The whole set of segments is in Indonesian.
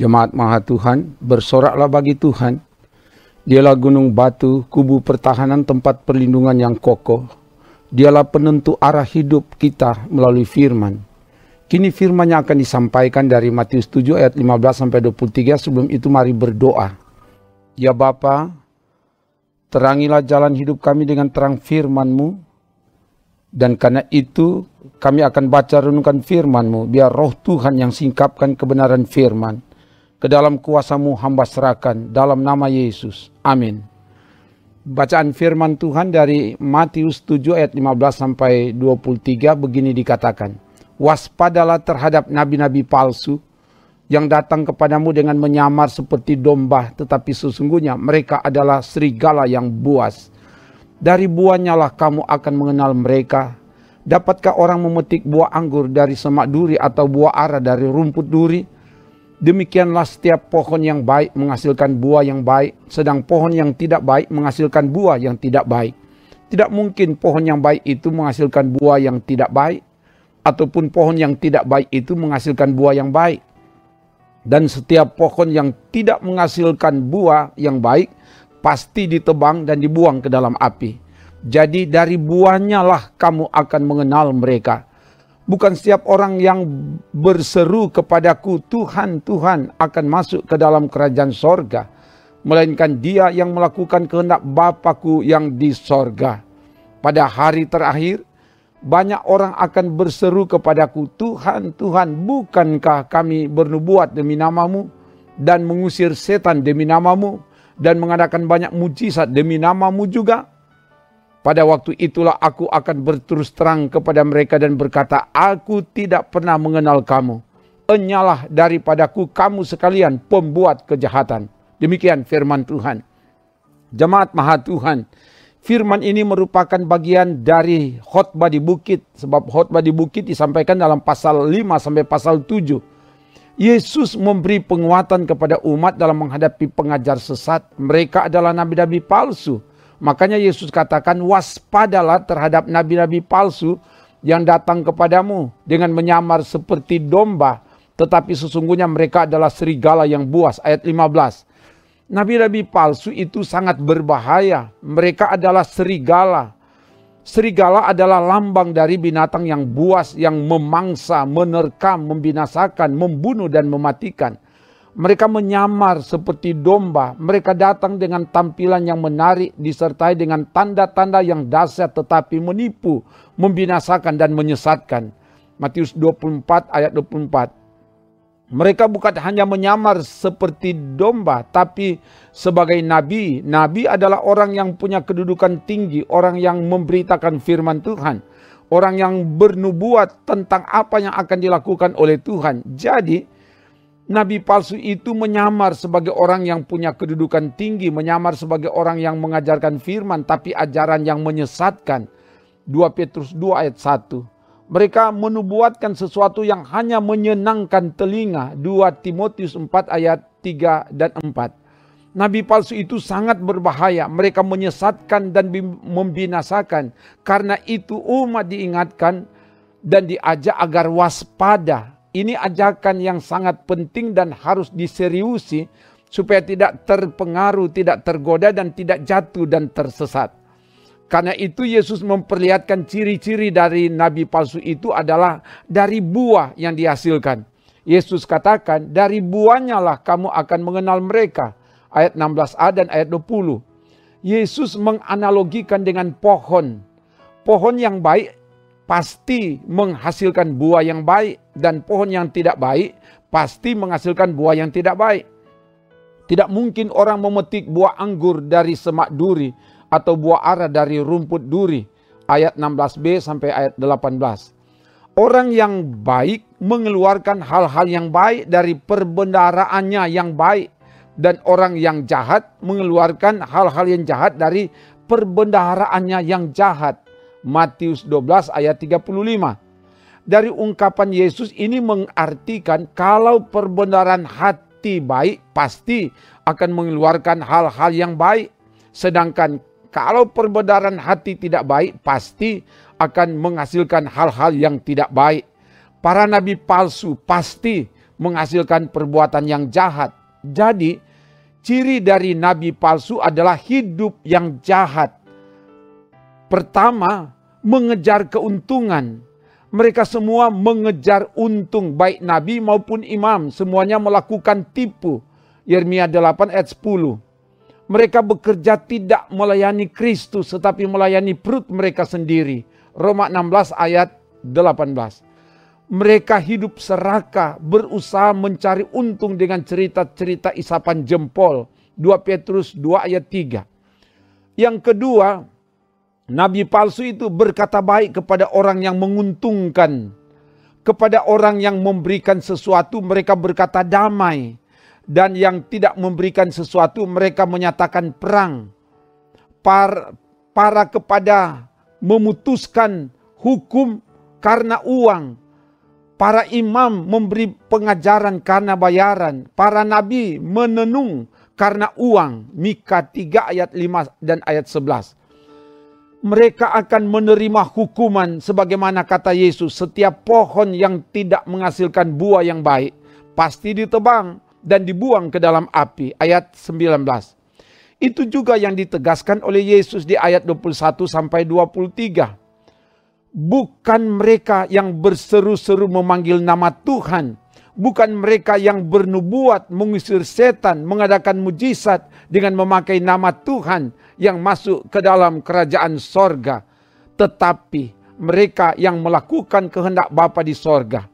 Jemaat Maha Tuhan, bersoraklah bagi Tuhan. Dialah gunung batu, kubu pertahanan, tempat perlindungan yang kokoh. Dialah penentu arah hidup kita melalui firman. Kini firman-Nya akan disampaikan dari Matius 7 ayat 15-23. Sebelum itu mari berdoa. Ya Bapa, terangilah jalan hidup kami dengan terang firman-Mu. Dan karena itu kami akan baca renungkan firman-Mu. Biar roh Tuhan yang singkapkan kebenaran firman. Ke dalam kuasa-Mu hamba serahkan dalam nama Yesus. Amin. Bacaan firman Tuhan dari Matius 7 ayat 15-23 begini dikatakan. Waspadalah terhadap nabi-nabi palsu yang datang kepadamu dengan menyamar seperti domba, tetapi sesungguhnya mereka adalah serigala yang buas. Dari buahnya lah kamu akan mengenal mereka. Dapatkah orang memetik buah anggur dari semak duri atau buah ara dari rumput duri? Demikianlah setiap pohon yang baik menghasilkan buah yang baik, sedang pohon yang tidak baik menghasilkan buah yang tidak baik. Tidak mungkin pohon yang baik itu menghasilkan buah yang tidak baik, ataupun pohon yang tidak baik itu menghasilkan buah yang baik. Dan setiap pohon yang tidak menghasilkan buah yang baik, pasti ditebang dan dibuang ke dalam api. Jadi dari buahnya lah kamu akan mengenal mereka. Bukan setiap orang yang berseru kepadaku, Tuhan, Tuhan, akan masuk ke dalam kerajaan sorga. Melainkan dia yang melakukan kehendak Bapa-Ku yang di sorga. Pada hari terakhir, banyak orang akan berseru kepadaku, Tuhan, Tuhan, bukankah kami bernubuat demi nama-Mu, dan mengusir setan demi nama-Mu, dan mengadakan banyak mujizat demi nama-Mu juga? Pada waktu itulah aku akan berterus terang kepada mereka dan berkata, aku tidak pernah mengenal kamu. Enyalah daripadaku kamu sekalian pembuat kejahatan. Demikian firman Tuhan. Jemaat Maha Tuhan, firman ini merupakan bagian dari khotbah di bukit. Sebab khotbah di bukit disampaikan dalam pasal 5 sampai pasal 7. Yesus memberi penguatan kepada umat dalam menghadapi pengajar sesat. Mereka adalah nabi-nabi palsu. Makanya Yesus katakan waspadalah terhadap nabi-nabi palsu yang datang kepadamu dengan menyamar seperti domba. Tetapi sesungguhnya mereka adalah serigala yang buas. Ayat 15. Nabi-nabi palsu itu sangat berbahaya. Mereka adalah serigala. Serigala adalah lambang dari binatang yang buas, yang memangsa, menerkam, membinasakan, membunuh dan mematikan. Mereka menyamar seperti domba. Mereka datang dengan tampilan yang menarik, disertai dengan tanda-tanda yang dahsyat tetapi menipu, membinasakan dan menyesatkan. Matius 24 ayat 24. Mereka bukan hanya menyamar seperti domba, tapi sebagai nabi. Nabi adalah orang yang punya kedudukan tinggi, orang yang memberitakan firman Tuhan, orang yang bernubuat tentang apa yang akan dilakukan oleh Tuhan. Jadi, nabi palsu itu menyamar sebagai orang yang punya kedudukan tinggi, menyamar sebagai orang yang mengajarkan firman, tapi ajaran yang menyesatkan. 2 Petrus 2 ayat 1. Mereka menubuatkan sesuatu yang hanya menyenangkan telinga. 2 Timotius 4 ayat 3 dan 4. Nabi palsu itu sangat berbahaya. Mereka menyesatkan dan membinasakan. Karena itu umat diingatkan dan diajak agar waspada. Ini ajakan yang sangat penting dan harus diseriusi supaya tidak terpengaruh, tidak tergoda dan tidak jatuh dan tersesat. Karena itu Yesus memperlihatkan ciri-ciri dari nabi palsu itu adalah dari buah yang dihasilkan. Yesus katakan, dari buahnya lah kamu akan mengenal mereka. Ayat 16a dan ayat 20. Yesus menganalogikan dengan pohon. Pohon yang baik pasti menghasilkan buah yang baik. Dan pohon yang tidak baik pasti menghasilkan buah yang tidak baik. Tidak mungkin orang memetik buah anggur dari semak duri atau buah ara dari rumput duri. Ayat 16b sampai ayat 18. Orang yang baik mengeluarkan hal-hal yang baik dari perbendaharaannya yang baik. Dan orang yang jahat mengeluarkan hal-hal yang jahat dari perbendaharaannya yang jahat. Matius 12 ayat 35. Dari ungkapan Yesus ini mengartikan kalau perbendaharaan hati baik pasti akan mengeluarkan hal-hal yang baik. Sedangkan kalau perbendaharaan hati tidak baik pasti akan menghasilkan hal-hal yang tidak baik. Para nabi palsu pasti menghasilkan perbuatan yang jahat. Jadi, ciri dari nabi palsu adalah hidup yang jahat. Pertama, mengejar keuntungan. Mereka semua mengejar untung, baik nabi maupun imam. Semuanya melakukan tipu. Yeremia 8 ayat 10. Mereka bekerja tidak melayani Kristus, tetapi melayani perut mereka sendiri. Roma 16 ayat 18. Mereka hidup serakah, berusaha mencari untung dengan cerita-cerita isapan jempol. 2 Petrus 2 ayat 3. Yang kedua, nabi palsu itu berkata baik kepada orang yang menguntungkan. Kepada orang yang memberikan sesuatu mereka berkata damai. Dan yang tidak memberikan sesuatu mereka menyatakan perang. Para kepada memutuskan hukum karena uang. Para imam memberi pengajaran karena bayaran. Para nabi menenung karena uang. Mika 3 ayat 5 dan ayat 11. Mereka akan menerima hukuman sebagaimana kata Yesus. Setiap pohon yang tidak menghasilkan buah yang baik pasti ditebang dan dibuang ke dalam api. Ayat 19. Itu juga yang ditegaskan oleh Yesus di ayat 21 sampai 23. Bukan mereka yang berseru-seru memanggil nama Tuhan. Bukan mereka yang bernubuat, mengusir setan, mengadakan mujizat dengan memakai nama Tuhan yang masuk ke dalam kerajaan sorga. Tetapi mereka yang melakukan kehendak Bapa di sorga.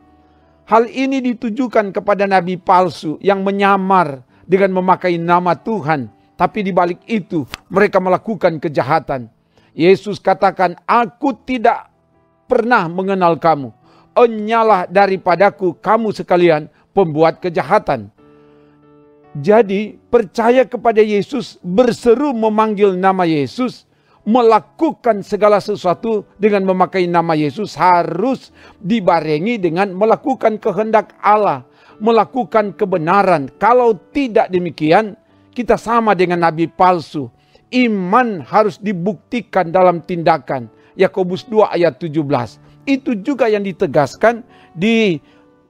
Hal ini ditujukan kepada nabi palsu yang menyamar dengan memakai nama Tuhan. Tapi di balik itu mereka melakukan kejahatan. Yesus katakan, aku tidak pernah mengenal kamu. Enyalah daripadaku kamu sekalian pembuat kejahatan. Jadi percaya kepada Yesus, berseru memanggil nama Yesus, melakukan segala sesuatu dengan memakai nama Yesus harus dibarengi dengan melakukan kehendak Allah, melakukan kebenaran. Kalau tidak demikian, kita sama dengan nabi palsu. Iman harus dibuktikan dalam tindakan. Yakobus 2 ayat 17. Itu juga yang ditegaskan di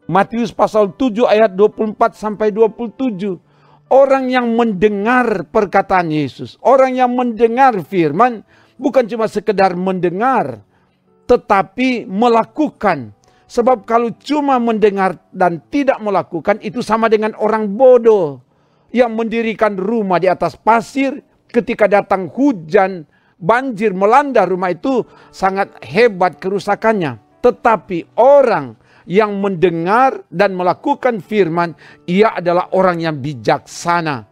Matius pasal 7 ayat 24 sampai 27. Orang yang mendengar perkataan Yesus, orang yang mendengar firman, bukan cuma sekedar mendengar, tetapi melakukan. Sebab kalau cuma mendengar dan tidak melakukan, itu sama dengan orang bodoh yang mendirikan rumah di atas pasir. Ketika datang hujan, banjir melanda rumah itu, sangat hebat kerusakannya. Tetapi orang yang mendengar dan melakukan firman, ia adalah orang yang bijaksana,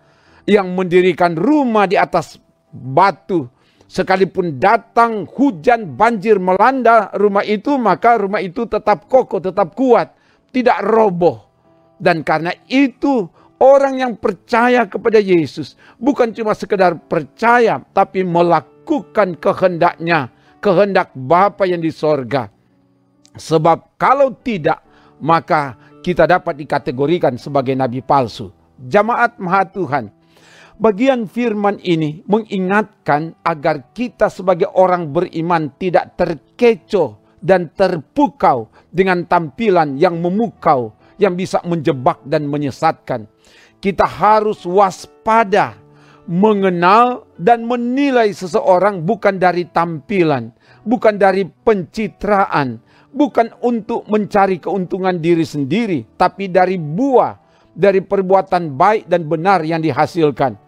yang mendirikan rumah di atas batu. Sekalipun datang hujan, banjir melanda rumah itu, maka rumah itu tetap kokoh, tetap kuat, tidak roboh. Dan karena itu orang yang percaya kepada Yesus bukan cuma sekedar percaya, tapi melakukan kehendaknya, kehendak Bapa yang di sorga. Sebab kalau tidak, maka kita dapat dikategorikan sebagai nabi palsu. Jamaat Maha Tuhan, bagian firman ini mengingatkan agar kita sebagai orang beriman tidak terkecoh dan terpukau dengan tampilan yang memukau, yang bisa menjebak dan menyesatkan. Kita harus waspada, mengenal dan menilai seseorang bukan dari tampilan, bukan dari pencitraan, bukan untuk mencari keuntungan diri sendiri, tapi dari buah, dari perbuatan baik dan benar yang dihasilkan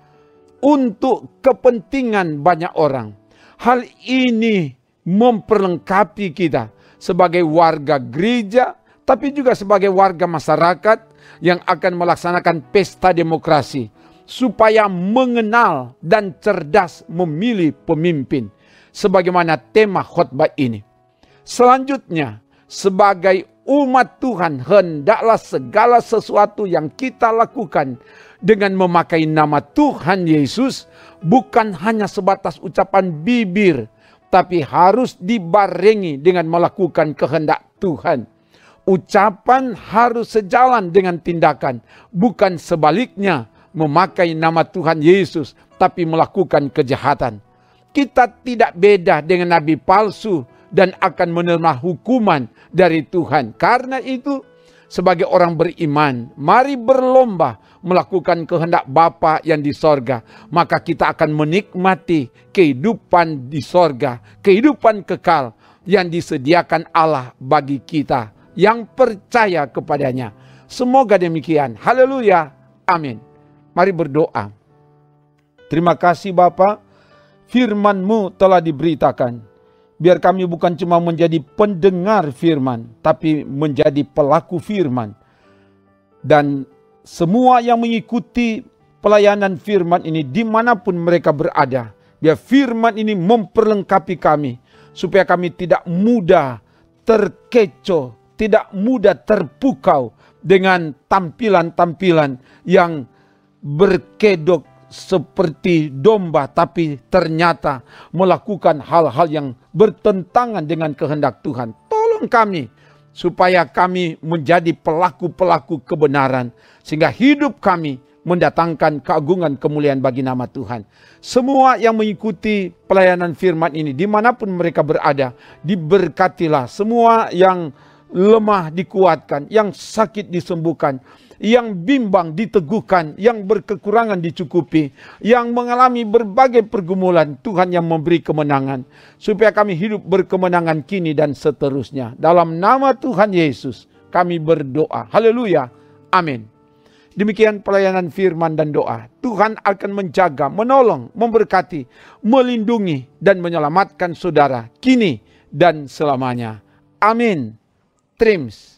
untuk kepentingan banyak orang. Hal ini memperlengkapi kita sebagai warga gereja, tapi juga sebagai warga masyarakat yang akan melaksanakan pesta demokrasi, supaya mengenal dan cerdas memilih pemimpin, sebagaimana tema khotbah ini. Selanjutnya, sebagai umat Tuhan, hendaklah segala sesuatu yang kita lakukan dengan memakai nama Tuhan Yesus bukan hanya sebatas ucapan bibir, tapi harus dibarengi dengan melakukan kehendak Tuhan. Ucapan harus sejalan dengan tindakan, bukan sebaliknya memakai nama Tuhan Yesus tapi melakukan kejahatan. Kita tidak beda dengan nabi palsu dan akan menerima hukuman dari Tuhan. Karena itu, sebagai orang beriman, mari berlomba melakukan kehendak Bapa yang di sorga. Maka kita akan menikmati kehidupan di sorga, kehidupan kekal yang disediakan Allah bagi kita yang percaya kepadanya. Semoga demikian. Haleluya. Amin. Mari berdoa. Terima kasih Bapa, firman-Mu telah diberitakan. Biar kami bukan cuma menjadi pendengar firman, tapi menjadi pelaku firman. Dan semua yang mengikuti pelayanan firman ini dimanapun mereka berada, biar firman ini memperlengkapi kami, supaya kami tidak mudah terkecoh, tidak mudah terpukau dengan tampilan-tampilan yang berkedok seperti domba, tapi ternyata melakukan hal-hal yang bertentangan dengan kehendak Tuhan. Tolong kami supaya kami menjadi pelaku-pelaku kebenaran, sehingga hidup kami mendatangkan keagungan kemuliaan bagi nama Tuhan. Semua yang mengikuti pelayanan firman ini dimanapun mereka berada, diberkatilah. Semua yang lemah dikuatkan, yang sakit disembuhkan, yang bimbang diteguhkan, yang berkekurangan dicukupi, yang mengalami berbagai pergumulan, Tuhan yang memberi kemenangan, supaya kami hidup berkemenangan kini dan seterusnya. Dalam nama Tuhan Yesus kami berdoa. Haleluya. Amin. Demikian pelayanan firman dan doa. Tuhan akan menjaga, menolong, memberkati, melindungi, dan menyelamatkan saudara kini dan selamanya. Amin. Trims.